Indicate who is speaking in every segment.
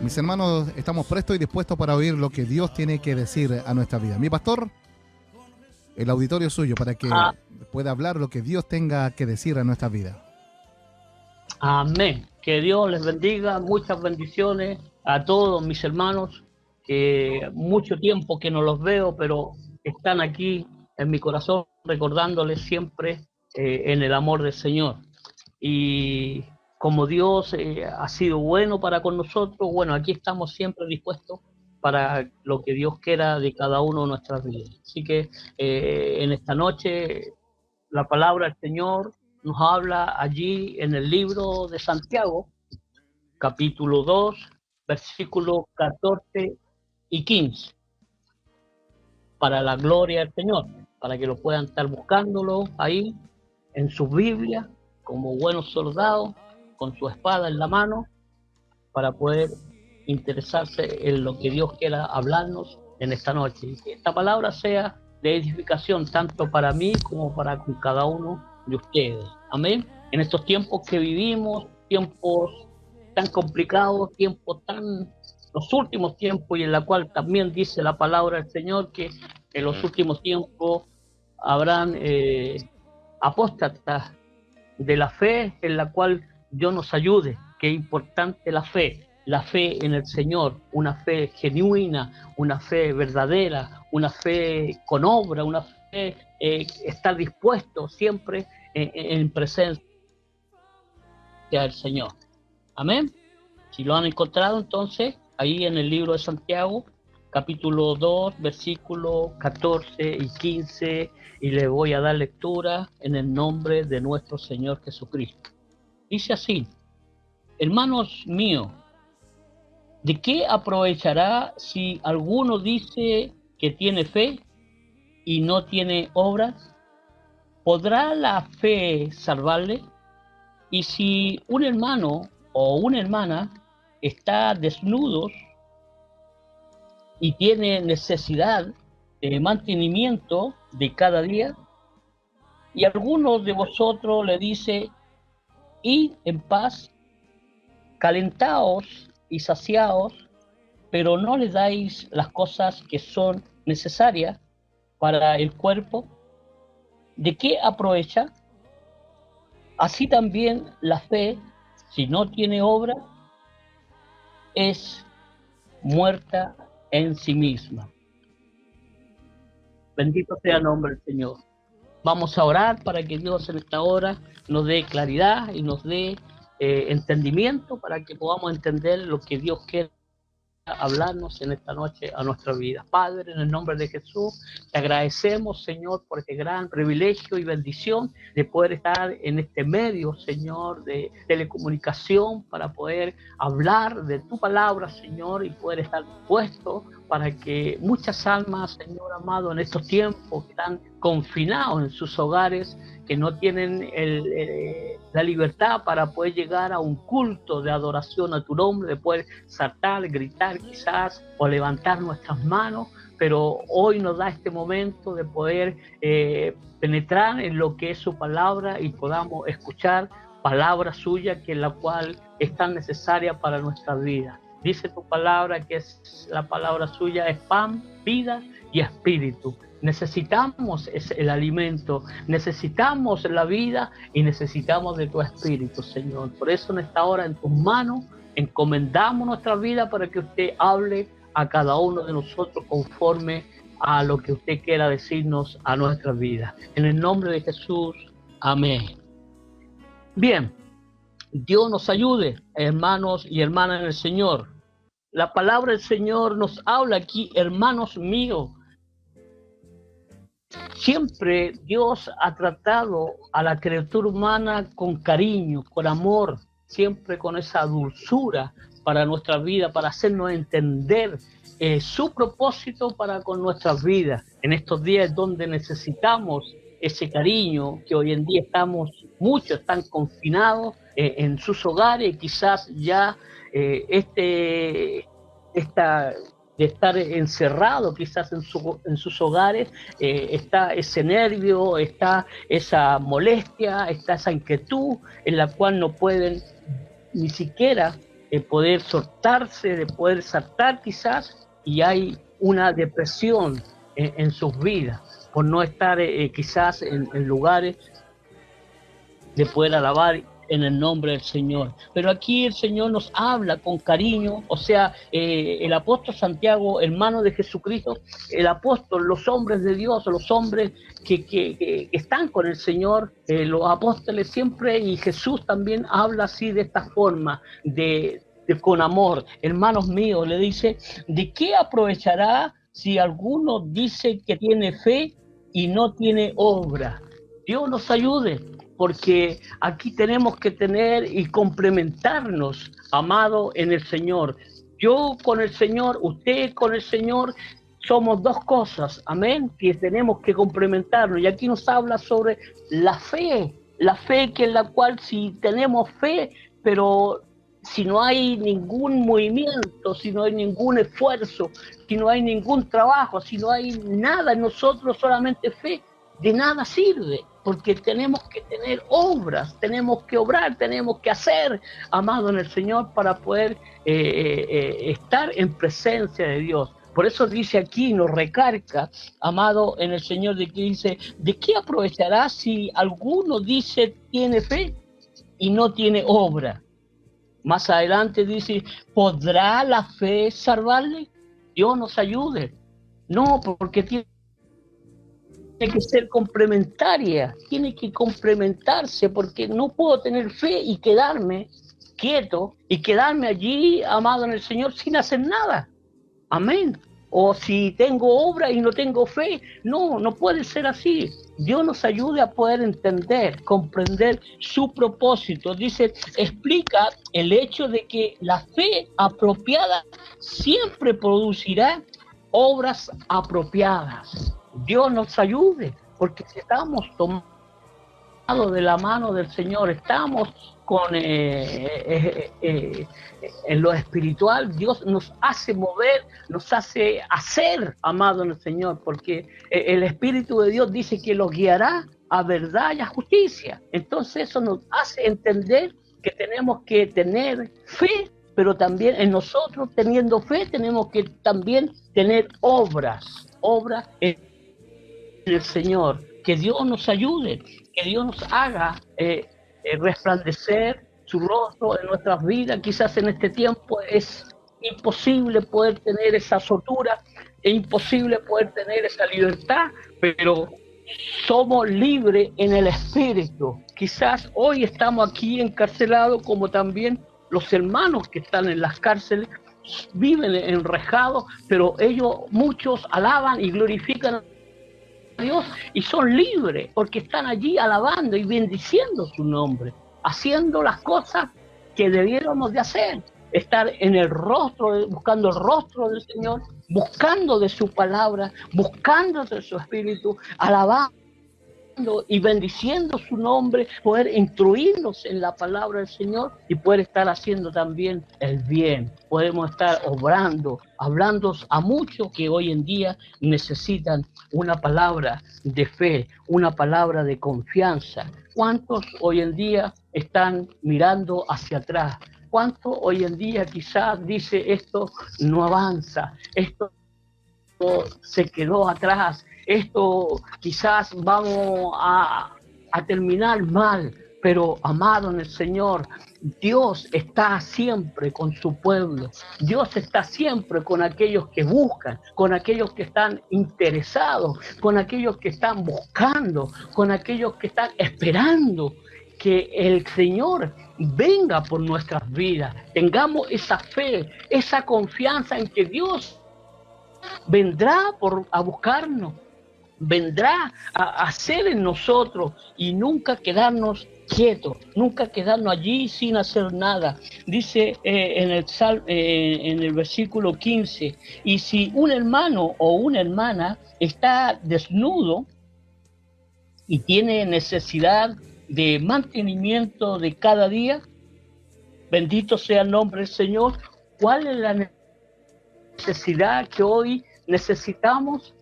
Speaker 1: Mis hermanos, estamos prestos y dispuestos para oír lo que Dios tiene que decir a nuestra vida. Mi pastor, el auditorio es suyo para que
Speaker 2: Ah,
Speaker 1: pueda hablar lo que Dios tenga que decir a nuestra vida.
Speaker 2: amén. Que Dios les bendiga, muchas bendiciones a todos mis hermanos, que mucho tiempo que no los veo, pero están aquí en mi corazón, recordándoles siempre en el amor del Señor. Y como Dios ha sido bueno para con nosotros, bueno, aquí estamos siempre dispuestos para lo que Dios quiera de cada uno de nuestras vidas. Así que en esta noche la palabra del Señor nos habla allí en el libro de Santiago, capítulo 2, versículos 14 y 15, para la gloria del Señor, para que lo puedan estar buscándolo ahí en sus Biblias, como buenos soldados, con su espada en la mano, para poder interesarse en lo que Dios quiera hablarnos en esta noche. Y que esta palabra sea de edificación tanto para mí como para con cada uno de ustedes. Amén. En estos tiempos que vivimos, tiempos tan complicados, los últimos tiempos, y en la cual también dice la palabra del Señor que en los últimos tiempos habrán apóstatas de la fe, en la cual Dios nos ayude. Qué importante la fe en el Señor, una fe genuina, una fe verdadera, una fe con obra, una fe estar dispuesto siempre en presencia del Señor. Amén. Si lo han encontrado, entonces, ahí en el libro de Santiago, capítulo 2, versículos 14 y 15, y le voy a dar lectura en el nombre de nuestro Señor Jesucristo. Dice así: hermanos míos, ¿de qué aprovechará si alguno dice que tiene fe y no tiene obras? ¿Podrá la fe salvarle? Y si un hermano o una hermana está desnudos y tiene necesidad de mantenimiento de cada día, y alguno de vosotros le dice: id en paz, calentaos y saciaos, pero no le dais las cosas que son necesarias para el cuerpo, ¿de qué aprovecha? Así también la fe, si no tiene obra, es muerta en sí misma. Bendito sea el nombre del Señor. Vamos a orar para que Dios en esta hora nos dé claridad y nos dé entendimiento para que podamos entender lo que Dios quiere hablarnos en esta noche a nuestra vida. Padre, en el nombre de Jesús, te agradecemos, Señor, por este gran privilegio y bendición de poder estar en este medio, Señor, de telecomunicación, para poder hablar de tu palabra, Señor, y poder estar puesto para que muchas almas, Señor amado, en estos tiempos que están confinados en sus hogares, que no tienen la libertad para poder llegar a un culto de adoración a tu nombre, de poder saltar, gritar quizás, o levantar nuestras manos, pero hoy nos da este momento de poder penetrar en lo que es su palabra y podamos escuchar palabra suya, que es la cual es tan necesaria para nuestra vida. Dice tu palabra que es la palabra suya, es pan, vida y espíritu. Necesitamos el alimento, necesitamos la vida y necesitamos de tu espíritu, Señor. Por eso en esta hora en tus manos encomendamos nuestra vida para que usted hable a cada uno de nosotros conforme a lo que usted quiera decirnos a nuestra vida. En el nombre de Jesús, amén. Bien, Dios nos ayude, hermanos y hermanas en el Señor. La palabra del Señor nos habla aquí, hermanos míos. Siempre Dios ha tratado a la criatura humana con cariño, con amor, siempre con esa dulzura para nuestra vida, para hacernos entender su propósito para con nuestras vidas. En estos días donde necesitamos ese cariño, que hoy en día muchos están confinados en sus hogares, quizás ya de estar encerrado quizás en sus hogares, está ese nervio, está esa molestia, está esa inquietud en la cual no pueden ni siquiera poder soltarse, de poder saltar quizás, y hay una depresión en sus vidas por no estar quizás en lugares de poder alabar en el nombre del Señor. Pero aquí el Señor nos habla con cariño, o sea, el apóstol Santiago, hermano de Jesucristo, el apóstol, los hombres de Dios, los hombres que están con el Señor, los apóstoles siempre, y Jesús también habla así de esta forma, con amor. Hermanos míos, le dice, ¿de qué aprovechará si alguno dice que tiene fe y no tiene obra? Dios nos ayude, porque aquí tenemos que tener y complementarnos, amado, en el Señor. Yo con el Señor, usted con el Señor, somos dos cosas, amén, que tenemos que complementarnos. Y aquí nos habla sobre la fe que en la cual si tenemos fe, pero si no hay ningún movimiento, si no hay ningún esfuerzo, si no hay ningún trabajo, si no hay nada en nosotros, solamente fe, de nada sirve, porque tenemos que tener obras, tenemos que obrar, tenemos que hacer, amado en el Señor, para poder estar en presencia de Dios. Por eso dice aquí, nos recarga, amado en el Señor, de que dice, ¿de qué aprovechará si alguno dice tiene fe y no tiene obra? Más adelante dice, ¿podrá la fe salvarle? Dios nos ayude. No, porque tiene que ser complementaria, tiene que complementarse, porque no puedo tener fe y quedarme quieto y quedarme allí, amado en el Señor, sin hacer nada. Amén. O si tengo obra y no tengo fe, no puede ser así. Dios nos ayude a poder entender, comprender su propósito. Dice, explica el hecho de que la fe apropiada siempre producirá obras apropiadas. Dios nos ayude, porque si estamos tomando de la mano del Señor, estamos con en lo espiritual, Dios nos hace mover, nos hace hacer, amado en el Señor, porque el Espíritu de Dios dice que los guiará a verdad y a justicia. Entonces eso nos hace entender que tenemos que tener fe, pero también en nosotros, teniendo fe, tenemos que también tener obras en el Señor. Que Dios nos ayude, que Dios nos haga resplandecer su rostro en nuestras vidas. Quizás en este tiempo es imposible poder tener esa soltura, es imposible poder tener esa libertad, pero somos libres en el Espíritu. Quizás hoy estamos aquí encarcelados, como también los hermanos que están en las cárceles viven enrejados, pero ellos, muchos, alaban y glorifican a Dios y son libres porque están allí alabando y bendiciendo su nombre, haciendo las cosas que debiéramos de hacer, estar en el rostro, buscando el rostro del Señor, buscando de su palabra, buscando de su espíritu, alabando y bendiciendo su nombre, poder instruirnos en la palabra del Señor y poder estar haciendo también el bien. Podemos estar obrando, hablando a muchos que hoy en día necesitan una palabra de fe, una palabra de confianza. ¿Cuántos hoy en día están mirando hacia atrás? ¿Cuántos hoy en día quizás dice esto no avanza, esto se quedó atrás, esto quizás vamos a terminar mal? Pero amado en el Señor, Dios está siempre con su pueblo, Dios está siempre con aquellos que buscan, con aquellos que están interesados, con aquellos que están buscando, con aquellos que están esperando que el Señor venga por nuestras vidas. Tengamos esa fe, esa confianza en que Dios vendrá a buscarnos, vendrá a hacer en nosotros, y nunca quedarnos quietos, nunca quedarnos allí sin hacer nada. Dice en el versículo 15, y si un hermano o una hermana está desnudo y tiene necesidad de mantenimiento de cada día, bendito sea el nombre del Señor. ¿Cuál es la necesidad que hoy necesitamos?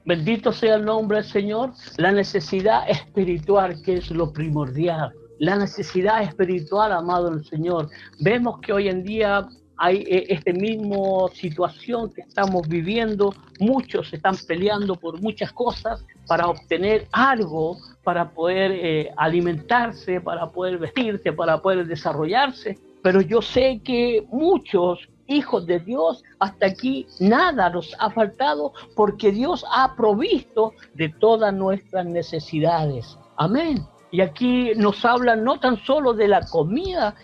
Speaker 2: Bendito sea el nombre del Señor. La necesidad espiritual, que es lo primordial. la necesidad espiritual, amado del Señor. Vemos que hoy en día hay esta misma situación que estamos viviendo. Muchos están peleando por muchas cosas para obtener algo, para poder alimentarse, para poder vestirse, para poder desarrollarse. Pero yo sé que muchos hijos de Dios, hasta aquí nada nos ha faltado, porque Dios ha provisto de todas nuestras necesidades. Amén. Y aquí nos habla no tan solo de la comida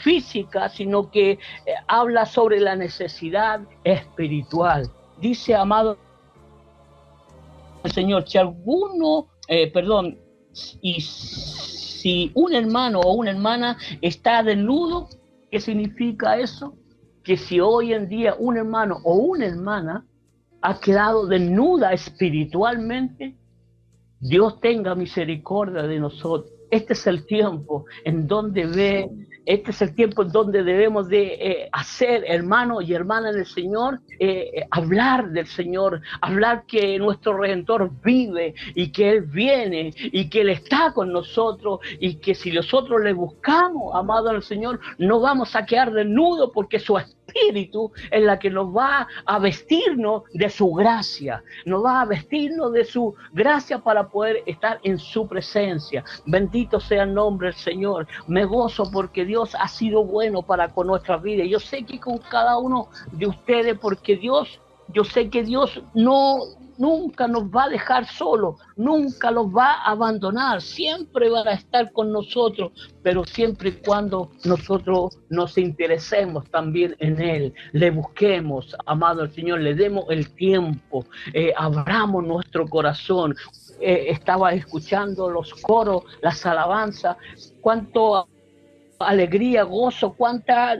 Speaker 2: física, sino que habla sobre la necesidad espiritual. Dice, amado Señor, si si un hermano o una hermana está desnudo, ¿qué significa eso? Que si hoy en día un hermano o una hermana ha quedado desnuda espiritualmente, Dios tenga misericordia de nosotros. Este es el tiempo en donde debemos de hacer, hermanos y hermanas del Señor, hablar del Señor, hablar que nuestro Redentor vive y que Él viene y que Él está con nosotros, y que si nosotros le buscamos, amado al Señor, no vamos a quedar desnudos, porque su Espíritu es la que nos va a vestirnos de su gracia, nos va a vestirnos de su gracia para poder estar en su presencia. Bendito sea el nombre del Señor. Me gozo porque Dios ha sido bueno para con nuestra vida. Yo sé que con cada uno de ustedes, porque yo sé que Dios nunca nos va a dejar solos, nunca los va a abandonar, siempre van a estar con nosotros, pero siempre y cuando nosotros nos interesemos también en Él, le busquemos, amado al Señor, le demos el tiempo, abramos nuestro corazón. Estaba escuchando los coros, las alabanzas, cuánto alegría, gozo, cuánta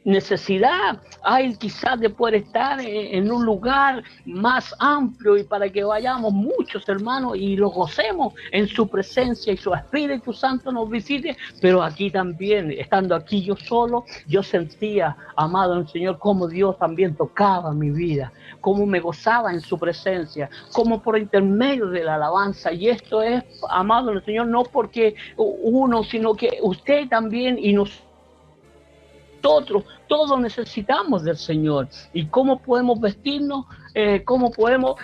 Speaker 2: necesidad hay quizás de poder estar en un lugar más amplio, y para que vayamos muchos hermanos y los gocemos en su presencia y su Espíritu Santo nos visite. Pero aquí también, estando aquí yo solo, yo sentía, amado el Señor, cómo Dios también tocaba mi vida, cómo me gozaba en su presencia, cómo por intermedio de la alabanza. Y esto es, amado el Señor, no porque uno, sino que usted también y nosotros todos necesitamos del Señor. ¿Y cómo podemos vestirnos? ¿Cómo podemos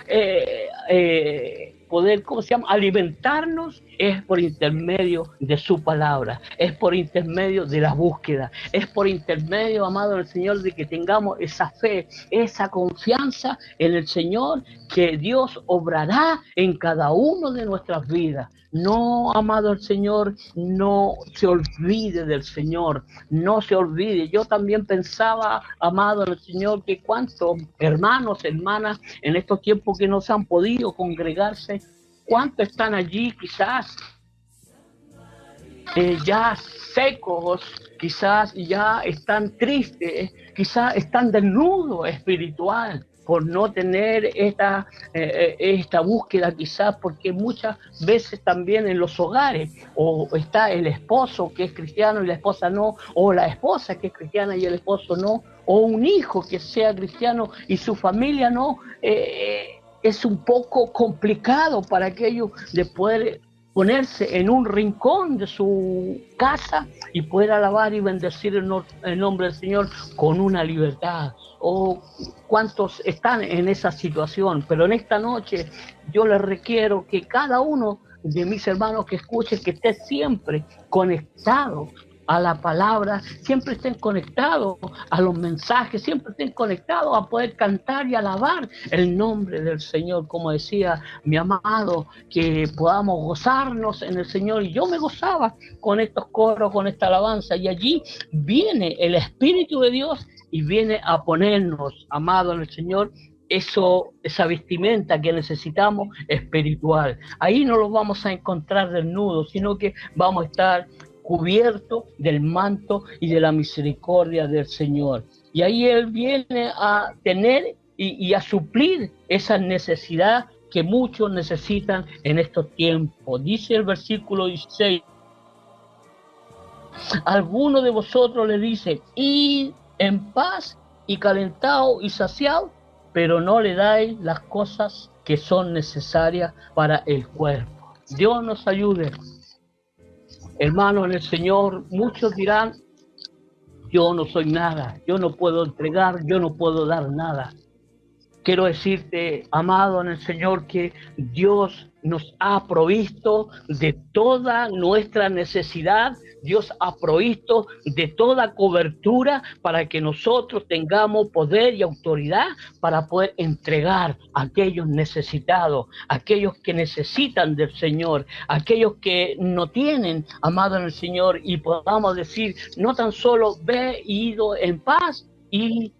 Speaker 2: alimentarnos? Es por intermedio de su palabra, es por intermedio de la búsqueda, es por intermedio, amado del Señor, de que tengamos esa fe, esa confianza en el Señor, que Dios obrará en cada uno de nuestras vidas. No, amado el Señor, no se olvide del Señor, no se olvide. Yo también pensaba, amado el Señor, que cuántos hermanos, hermanas, en estos tiempos que no se han podido congregarse, cuántos están allí quizás ya secos, quizás ya están tristes, quizás están desnudos espiritual, por no tener esta búsqueda, quizás porque muchas veces también en los hogares o está el esposo que es cristiano y la esposa no, o la esposa que es cristiana y el esposo no, o un hijo que sea cristiano y su familia no. Es un poco complicado para aquellos de poder ponerse en un rincón de su casa y poder alabar y bendecir el nombre del Señor con una libertad. O cuántos están en esa situación. Pero en esta noche yo les requiero que cada uno de mis hermanos que escuche, que esté siempre conectado a la palabra, siempre estén conectados a los mensajes, siempre estén conectados a poder cantar y alabar el nombre del Señor, como decía mi amado, que podamos gozarnos en el Señor. Y yo me gozaba con estos coros, con esta alabanza, y allí viene el Espíritu de Dios y viene a ponernos, amado en el Señor, esa vestimenta que necesitamos espiritual. Ahí no los vamos a encontrar desnudos, sino que vamos a estar cubierto del manto y de la misericordia del Señor. Y ahí Él viene a tener y a suplir esa necesidad que muchos necesitan en estos tiempos. Dice el versículo 16, alguno de vosotros le dice, id en paz y calentado y saciado, pero no le dais las cosas que son necesarias para el cuerpo. Dios nos ayude Hermanos en el Señor, muchos dirán, yo no soy nada, yo no puedo entregar, yo no puedo dar nada. Quiero decirte, amado en el Señor, que Dios nos ha provisto de toda nuestra necesidad. Dios ha provisto de toda cobertura para que nosotros tengamos poder y autoridad para poder entregar a aquellos necesitados, aquellos que necesitan del Señor, aquellos que no tienen, amado en el Señor, y podamos decir, no tan solo ve y ido en paz y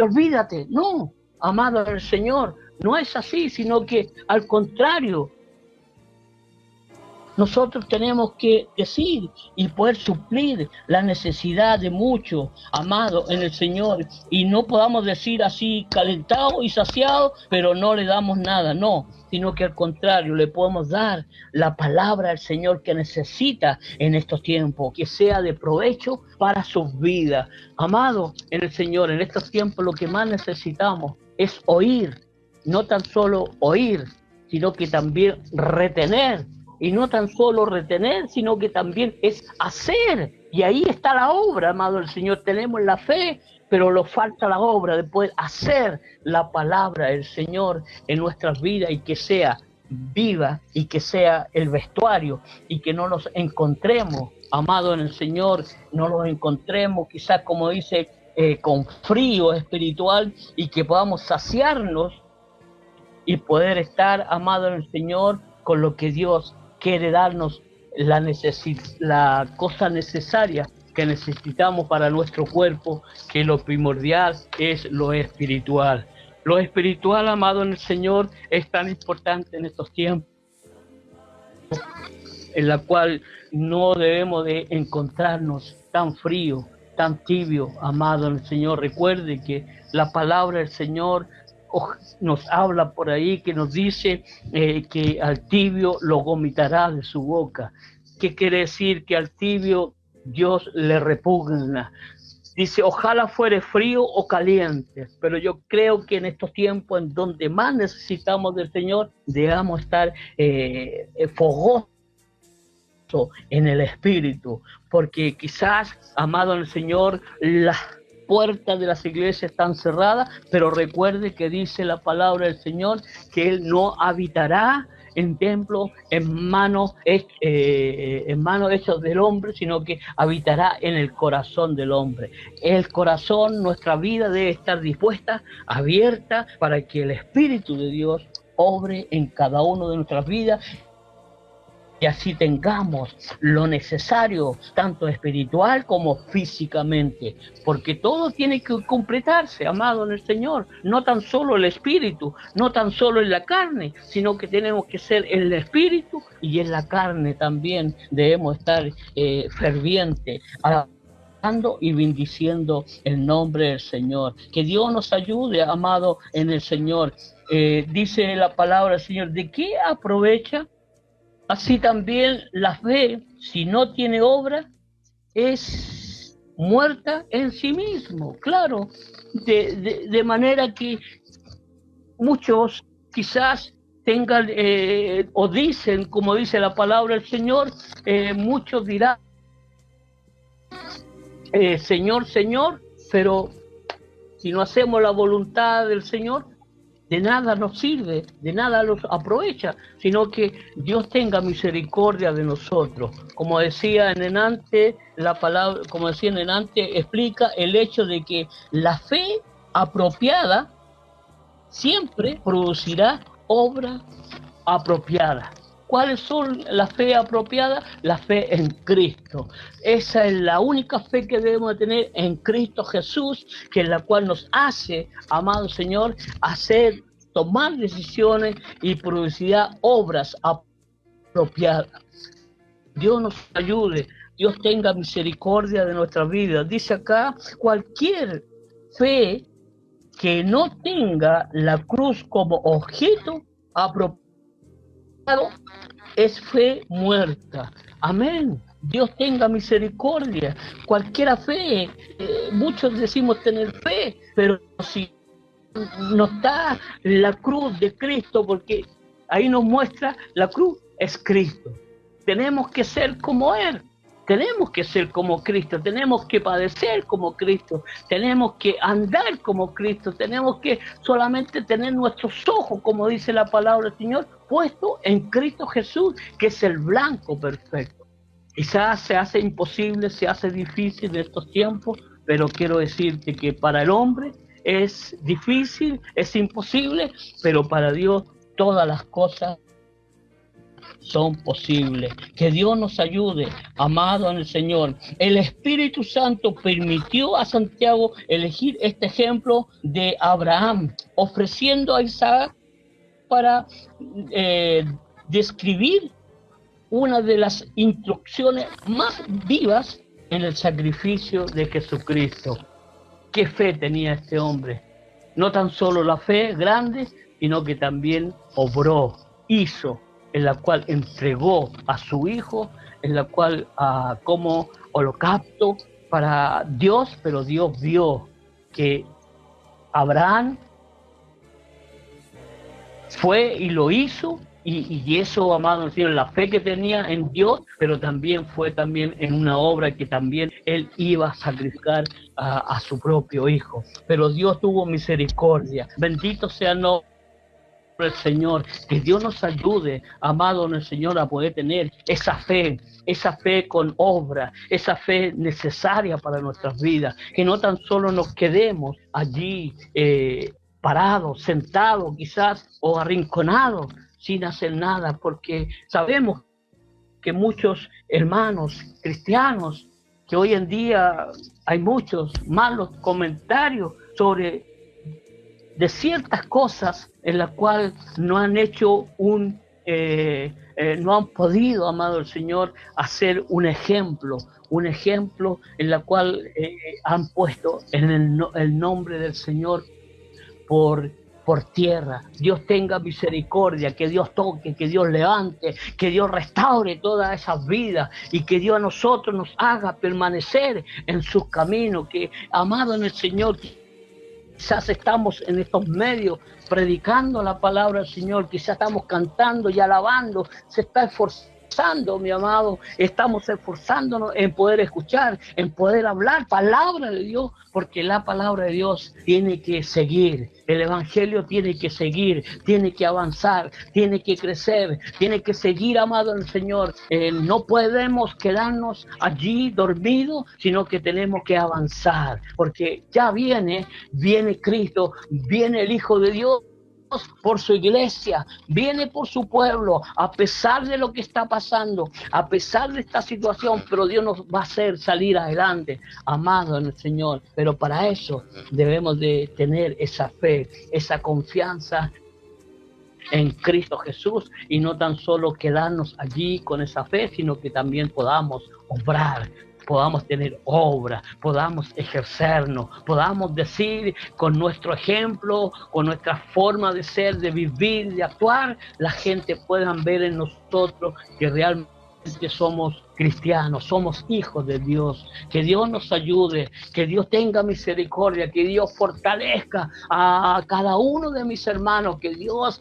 Speaker 2: olvídate, no. Amado del Señor, no es así, sino que al contrario, nosotros tenemos que decir y poder suplir la necesidad de muchos, amados en el Señor, y no podamos decir así calentado y saciado, pero no le damos nada, no, sino que al contrario, le podemos dar la palabra al Señor que necesita en estos tiempos, que sea de provecho para sus vidas. Amados en el Señor, en estos tiempos lo que más necesitamos es oír, no tan solo oír, sino que también retener. Y no tan solo retener, sino que también es hacer. Y ahí está la obra, amado el Señor. Tenemos la fe, pero nos falta la obra de poder hacer la palabra del Señor en nuestras vidas y que sea viva y que sea el vestuario y que no nos encontremos, amado en el Señor, no nos encontremos quizás como dice, con frío espiritual y que podamos saciarnos y poder estar, amado en el Señor, con lo que Dios quiere darnos la cosa necesaria que necesitamos para nuestro cuerpo, que lo primordial es lo espiritual. Lo espiritual, amado en el Señor, es tan importante en estos tiempos, en la cual no debemos de encontrarnos tan frío, tan tibio, amado en el Señor. Recuerde que la palabra del Señor nos habla por ahí, que nos dice que al tibio lo vomitará de su boca. ¿Qué quiere decir? Que al tibio Dios le repugna. Dice, ojalá fuere frío o caliente, pero yo creo que en estos tiempos en donde más necesitamos del Señor, debamos estar fogosos en el espíritu, porque quizás, amado en el Señor, las puertas de las iglesias están cerradas, pero recuerde que dice la palabra del Señor que Él no habitará en templos, en manos hechos del hombre, sino que habitará en el corazón del hombre. El corazón, nuestra vida debe estar dispuesta, abierta, para que el Espíritu de Dios obre en cada uno de nuestras vidas y así tengamos lo necesario, tanto espiritual como físicamente, porque todo tiene que completarse, amado en el Señor, no tan solo el espíritu, no tan solo en la carne, sino que tenemos que ser en el espíritu y en la carne también debemos estar fervientes, alabando y bendiciendo el nombre del Señor. Que Dios nos ayude, amado en el Señor. Dice la palabra del Señor, ¿de qué aprovecha? Así también la fe, si no tiene obra, es muerta en sí mismo. Claro, de manera que muchos quizás tengan o dicen, como dice la palabra del Señor, muchos dirán, Señor, Señor, pero si no hacemos la voluntad del Señor, de nada nos sirve, de nada nos aprovecha, sino que Dios tenga misericordia de nosotros. Como decía en enante, la palabra, como decía en enante, explica el hecho de que la fe apropiada siempre producirá obra apropiada. ¿Cuáles son la fe apropiada? La fe en Cristo. Esa es la única fe que debemos tener en Cristo Jesús, que es la cual nos hace, amado Señor, tomar decisiones y producir obras apropiadas. Dios nos ayude, Dios tenga misericordia de nuestras vidas. Dice acá, cualquier fe que no tenga la cruz como objeto apropiado es fe muerta. Amén. Dios tenga misericordia. Cualquiera fe, muchos decimos tener fe, pero si no está la cruz de Cristo, porque ahí nos muestra la cruz es Cristo. Tenemos que ser como Él. tenemos que ser como Cristo, tenemos que padecer como Cristo, tenemos que andar como Cristo, tenemos que solamente tener nuestros ojos, como dice la palabra del Señor, puestos en Cristo Jesús, que es el blanco perfecto. Quizás se hace imposible, se hace difícil en estos tiempos, pero quiero decirte que para el hombre es difícil, es imposible, pero para Dios todas las cosas son posibles. Que Dios nos ayude, amado en el Señor. El Espíritu Santo permitió a Santiago elegir este ejemplo de Abraham, ofreciendo a Isaac para describir una de las instrucciones más vivas en el sacrificio de Jesucristo. ¿Qué fe tenía este hombre? No tan solo la fe grande, sino que también obró, hizo, en la cual entregó a su hijo, en la cual como holocausto para Dios, pero Dios vio que Abraham fue y lo hizo, y eso, amado Señor, la fe que tenía en Dios, pero también fue también en una obra que también él iba a sacrificar a su propio hijo. Pero Dios tuvo misericordia. Bendito sea el nombre del Señor. Que Dios nos ayude, amado en el Señor, a poder tener esa fe con obra, esa fe necesaria para nuestras vidas. Que no tan solo nos quedemos allí parados, sentados quizás, o arrinconados, sin hacer nada, porque sabemos que muchos hermanos cristianos, que hoy en día hay muchos malos comentarios sobre de ciertas cosas en las cuales no han hecho no han podido, amado el Señor, hacer un ejemplo en la cual han puesto en el nombre del Señor por tierra. Dios tenga misericordia, que Dios toque, que Dios levante, que Dios restaure todas esas vidas y que Dios a nosotros nos haga permanecer en sus caminos. Que, amado en el Señor, quizás estamos en estos medios predicando la palabra del Señor, quizás estamos cantando y alabando, se está esforzando, mi amado, estamos esforzándonos en poder escuchar, en poder hablar palabra de Dios, porque la palabra de Dios tiene que seguir, el evangelio tiene que seguir, tiene que avanzar, tiene que crecer, tiene que seguir, amado el Señor. No podemos quedarnos allí dormidos, sino que tenemos que avanzar, porque ya viene Cristo, viene el Hijo de Dios por su iglesia, viene por su pueblo, a pesar de lo que está pasando, a pesar de esta situación, pero Dios nos va a hacer salir adelante, amado en el Señor. Pero para eso debemos de tener esa fe, esa confianza en Cristo Jesús, y no tan solo quedarnos allí con esa fe, sino que también podamos obrar, podamos tener obra, podamos ejercernos, podamos decir con nuestro ejemplo, con nuestra forma de ser, de vivir, de actuar, la gente pueda ver en nosotros que realmente somos cristianos, somos hijos de Dios. Que Dios nos ayude, que Dios tenga misericordia, que Dios fortalezca a cada uno de mis hermanos, que Dios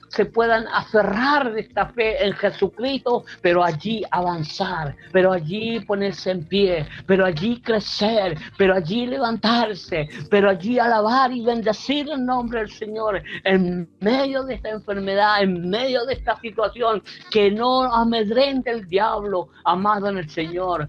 Speaker 2: se puedan aferrar de esta fe en Jesucristo, pero allí avanzar, pero allí ponerse en pie, pero allí crecer, pero allí levantarse, pero allí alabar y bendecir el nombre del Señor en medio de esta enfermedad, en medio de esta situación. Que no amedrente el diablo, amado en el Señor,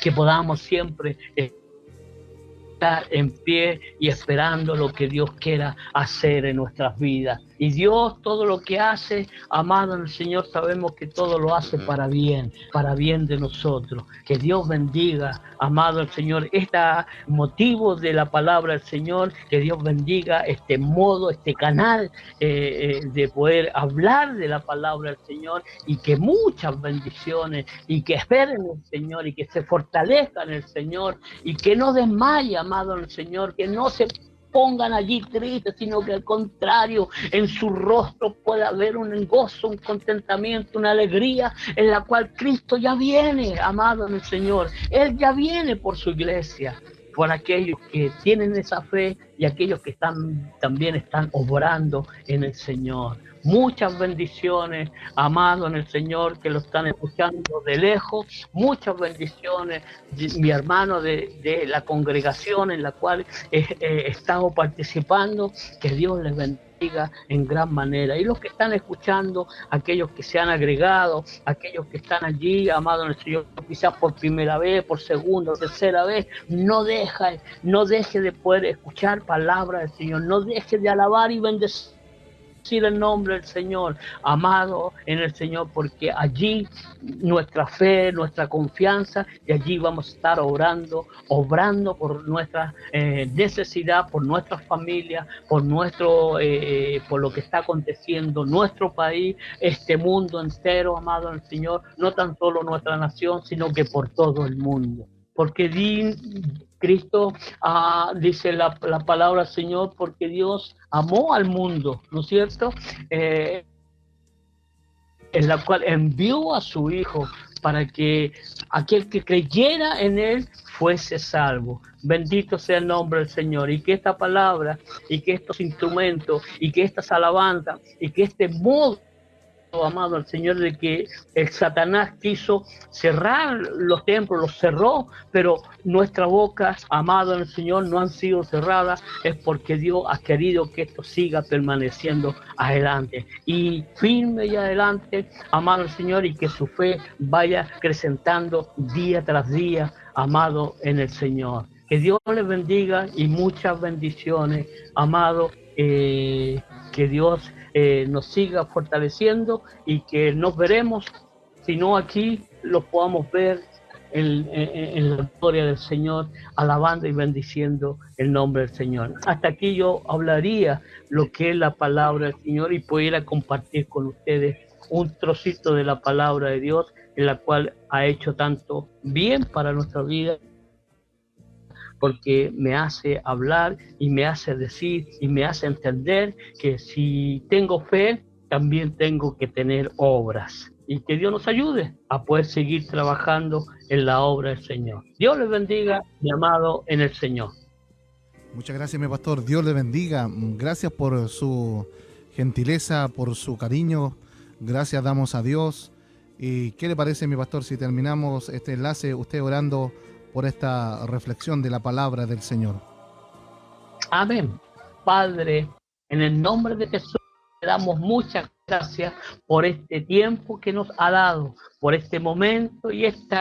Speaker 2: que podamos siempre estar en pie y esperando lo que Dios quiera hacer en nuestras vidas. Y Dios todo lo que hace, amado en el Señor, sabemos que todo lo hace para bien de nosotros. Que Dios bendiga, amado el Señor, este motivo de la palabra del Señor, que Dios bendiga este modo, este canal de poder hablar de la palabra del Señor, y que muchas bendiciones, y que esperen en el Señor, y que se fortalezcan en el Señor, y que no desmaye, amado en el Señor, que no se pongan allí tristes, sino que al contrario, en su rostro pueda haber un gozo, un contentamiento, una alegría, en la cual Cristo ya viene, amado en el Señor. Él ya viene por su iglesia, por aquellos que tienen esa fe y aquellos que también están obrando en el Señor. Muchas bendiciones, amado en el Señor, que lo están escuchando de lejos. Muchas bendiciones, mi hermano de la congregación en la cual he estado participando. Que Dios les bendiga en gran manera. Y los que están escuchando, aquellos que se han agregado, aquellos que están allí, amado en el Señor, quizás por primera vez, por segunda o tercera vez, no deje de poder escuchar palabras del Señor, no deje de alabar y bendecir el nombre del Señor, amado en el Señor, porque allí nuestra fe, nuestra confianza, y allí vamos a estar obrando por nuestra necesidad, por nuestras familias, por lo que está aconteciendo, nuestro país, este mundo entero, amado en el Señor, no tan solo nuestra nación, sino que por todo el mundo. Porque Cristo dice la palabra del Señor, porque Dios amó al mundo, ¿no es cierto? En la cual envió a su Hijo para que aquel que creyera en Él fuese salvo. Bendito sea el nombre del Señor. Y que esta palabra, y que estos instrumentos, y que estas alabanzas, y que este modo, amado al Señor, de que el Satanás quiso cerrar los templos, los cerró, pero nuestras bocas, amado en el Señor, no han sido cerradas, es porque Dios ha querido que esto siga permaneciendo adelante, y firme y adelante, amado el Señor, y que su fe vaya acrecentando día tras día, amado en el Señor. Que Dios les bendiga y muchas bendiciones, amado, que Dios nos siga fortaleciendo y que nos veremos, si no aquí, los podamos ver en la gloria del Señor, alabando y bendiciendo el nombre del Señor. Hasta aquí yo hablaría lo que es la palabra del Señor y pudiera compartir con ustedes un trocito de la palabra de Dios, en la cual ha hecho tanto bien para nuestra vida, porque me hace hablar y me hace decir y me hace entender que si tengo fe, también tengo que tener obras. Y que Dios nos ayude a poder seguir trabajando en la obra del Señor. Dios les bendiga, mi amado en el Señor.
Speaker 1: Muchas gracias, mi pastor. Dios le bendiga. Gracias por su gentileza, por su cariño. Gracias damos a Dios. ¿Y qué le parece, mi pastor, si terminamos este enlace, usted orando por esta reflexión de la palabra del Señor?
Speaker 2: Amén. Padre, en el nombre de Jesús, le damos muchas gracias por este tiempo que nos ha dado, por este momento y este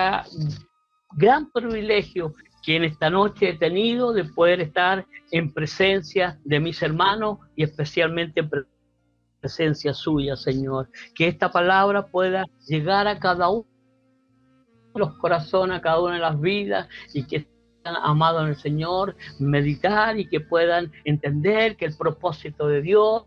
Speaker 2: gran privilegio que en esta noche he tenido de poder estar en presencia de mis hermanos y especialmente en presencia suya, Señor. Que esta palabra pueda llegar a cada uno los corazones, a cada una de las vidas, y que están amados en el Señor, meditar y que puedan entender que el propósito de Dios,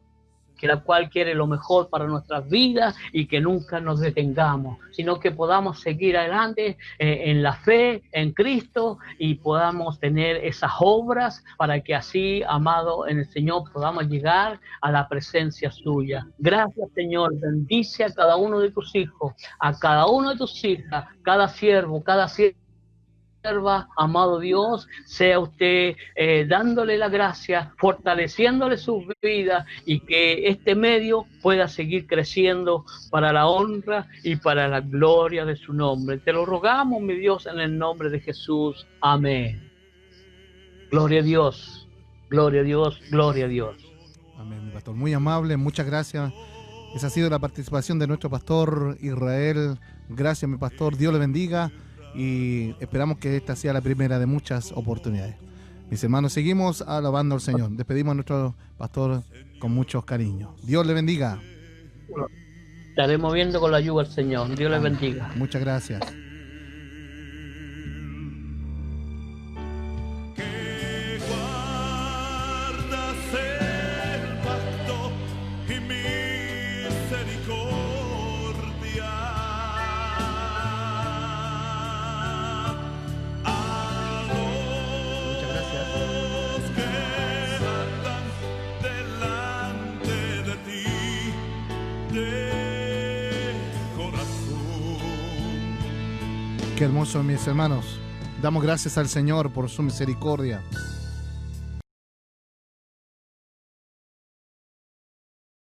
Speaker 2: que la cual quiere lo mejor para nuestras vidas, y que nunca nos detengamos, sino que podamos seguir adelante en la fe en Cristo y podamos tener esas obras para que así, amado en el Señor, podamos llegar a la presencia suya. Gracias, Señor. Bendice a cada uno de tus hijos, a cada uno de tus hijas, cada siervo, cada sierva, amado Dios, sea usted dándole la gracia, fortaleciéndole sus vidas, y que este medio pueda seguir creciendo para la honra y para la gloria de su nombre. Te lo rogamos, mi Dios, en el nombre de Jesús. Amén. Gloria a Dios, gloria a Dios, gloria a Dios.
Speaker 1: Amén, mi pastor. Muy amable, muchas gracias. Esa ha sido la participación de nuestro pastor Israel. Gracias, mi pastor. Dios le bendiga. Y esperamos que esta sea la primera de muchas oportunidades. Mis hermanos, seguimos alabando al Señor. Despedimos a nuestro pastor con mucho cariño. Dios le bendiga.
Speaker 2: Estaremos viendo con la ayuda del Señor. Dios le bendiga.
Speaker 1: Muchas gracias. Qué hermoso, mis hermanos. Damos gracias al Señor por su misericordia.